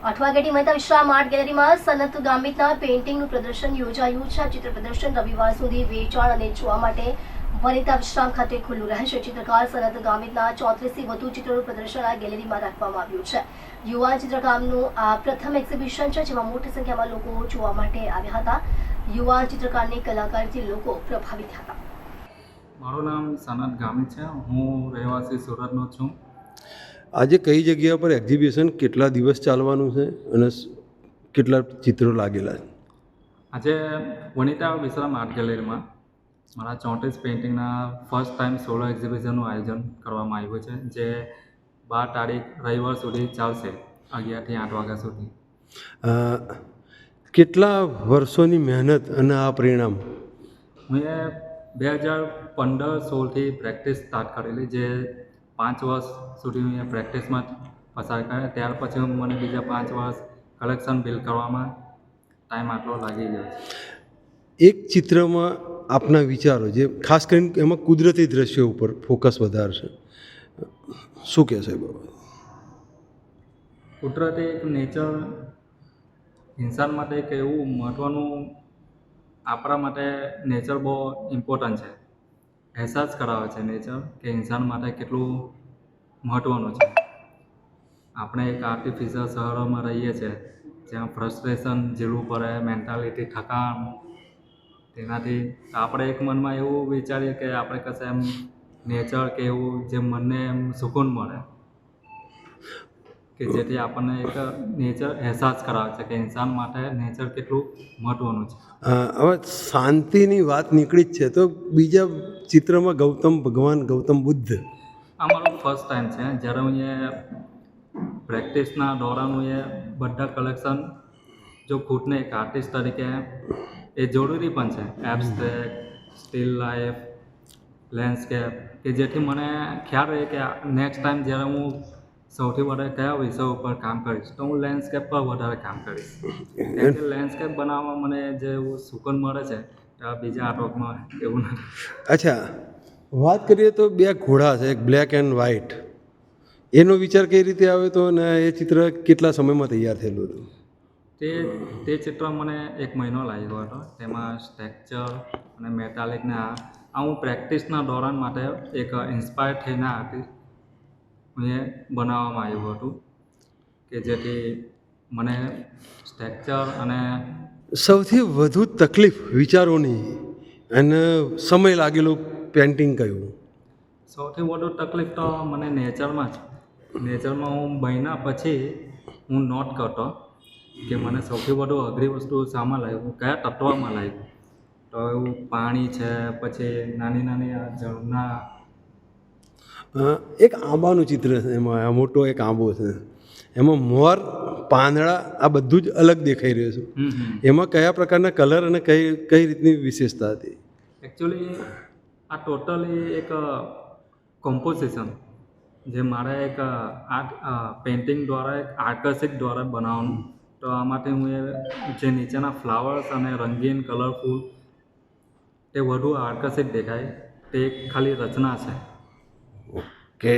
8 વાગ્યાથી મહેતા વિશ્રામ આર્ટ ગેલેરીમાં સનત ગામિતના પેઇન્ટિંગનું પ્રદર્શન યોજાયું છે. ચિત્ર પ્રદર્શન રવિવાર સુધી વેચાણ અને જોવા માટે વનિતા વિશ્રામ ખાતે ખુલ્લું રહેશે. ચિત્રકાર સનત ગામિતના 34થી વધુ ચિત્રોનું પ્રદર્શન આ ગેલેરીમાં રાખવામાં આવ્યું છે. યુવા ચિત્રકામનું આ પ્રથમ એક્ઝિબિશન છે, જેમાં મોટી સંખ્યામાં લોકો જોવા માટે આવ્યા હતા. યુવા ચિત્રકારની કલાકારથી લોકો પ્રભાવિત હતા. મારું નામ સનત ગામિત છે. હું રહેવાસી સુરતનો છું. આજે કઈ જગ્યા પર એક્ઝિબિશન, કેટલા દિવસ ચાલવાનું છે અને કેટલા ચિત્રો લાગેલા છે? આજે વનિતા વિશ્રામ આર્ટ ગેલેરીમાં મારા 34 પેઇન્ટિંગના ફર્સ્ટ ટાઈમ સોલો એક્ઝિબિશનનું આયોજન કરવામાં આવ્યું છે, જે 12 તારીખ રવિવાર સુધી ચાલશે, 11 થી 8 વાગ્યા સુધી. કેટલા વર્ષોની મહેનત અને આ પરિણામ? મેં 2015-16થી પ્રેક્ટિસ સ્ટાર્ટ કરેલી, જે 5 વર્ષ સુધી મેં પ્રેક્ટિસમાં પસાર કર્યા. ત્યાર પછી મને બીજા 5 વર્ષ કલેક્શન બિલ્ડ કરવામાં ટાઈમ આટલો લાગી ગયો. એક ચિત્રમાં આપના વિચારો, જે ખાસ કરીને એમાં કુદરતી દ્રશ્યો ઉપર ફોકસ વધારે છે, શું કહેશો બાબા? કુદરતી એક નેચર ઇન્સાન માટે એક એવું મહત્ત્વનું, આપણા માટે નેચર બહુ ઇમ્પોર્ટન્ટ છે. અહેસાસ કરાવે છે નેચર કે ઇન્સાન માટે કેટલું મહત્ત્વનું છે. આપણે એક આર્ટિફિશિયલ શહેરોમાં રહીએ છીએ, જ્યાં ફ્રસ્ટ્રેશન ઝીલવું પડે, મેન્ટાલિટી થકાન, તેનાથી આપણે એક મનમાં એવું વિચારીએ કે આપણે કશે એમ નેચર કે એવું જે મનને એમ સુકૂન મળે, કે જેથી આપણને એક નેચર અહેસાસ કરાવે છે કે ઇન્સાન માટે નેચર કેટલું મહત્ત્વનું છે. હવે શાંતિની વાત નીકળી જ છે, તો બીજા ચિત્રમાં ગૌતમ બુદ્ધ. આ મારું ફર્સ્ટ ટાઈમ છે. જ્યારે હું એ પ્રેક્ટિસના દોરાન હું એ બધા કલેક્શન, જો ખુદને એક આર્ટિસ્ટ તરીકે એ જરૂરી પણ છે, એબ્સ્ટ્રેક્ટ, સ્ટીલ લાઈફ, લેન્ડસ્કેપ, કે જેથી મને ખ્યાલ રહે કે નેક્સ્ટ ટાઈમ જ્યારે હું સૌથી વધારે કયા વિષય ઉપર કામ કરીશ, તો હું લેન્ડસ્કેપ પર વધારે કામ કરીશ. કેમ કે લેન્ડસ્કેપ બનાવવામાં મને જે એવું સુકૂન મળે છે, તો બીજા આર્ટવર્કમાં એવું નથી. અચ્છા, વાત કરીએ તો બે ઘોડા છે, એક બ્લેક એન્ડ વ્હાઇટ. એનો વિચાર કઈ રીતે આવ્યો હતો અને એ ચિત્ર કેટલા સમયમાં તૈયાર થયેલું હતું? તે ચિત્ર મને 1 મહિનો લાગ્યો હતો. તેમાં સ્ટ્રક્ચર અને મેટાલિકને આ હું પ્રેક્ટિસના દોરાન માટે એક ઇન્સ્પાયર થઈને આર્ટિસ્ટ એ બનાવવામાં આવ્યું હતું, કે જેથી મને સ્ટ્રક્ચર અને સૌથી વધુ તકલીફ વિચારોની અને સમય લાગેલું પેઇન્ટિંગ કયું? સૌથી વધુ તકલીફ તો મને નેચરમાં જ. નેચરમાં હું બન્યા પછી હું નોટ કરતો કે મને સૌથી વધુ અઘરી વસ્તુ શામાં લાગ્યું, કયા તત્વમાં લાગ્યું. તો એવું પાણી છે, પછી નાની નાની આ ઝરણા. એક આંબાનું ચિત્ર છે, એમાં મોટો એક આંબો છે, એમાં મોર, પાંદડા, આ બધું જ અલગ દેખાઈ રહ્યું છે. એમાં કયા પ્રકારના કલર અને કઈ રીતની વિશેષતા હતી? એકચ્યુઅલી આ ટોટલી એક કોમ્પોઝિશન, જે મારે એક પેઇન્ટિંગ દ્વારા, એક આકર્ષિક દ્વારા બનાવવાનું. તો આમાંથી હું જે નીચેના ફ્લાવર્સ અને રંગીન કલરફુલ, તે વધુ આકર્ષિત દેખાય, તે એક ખાલી રચના છે. ઓકે.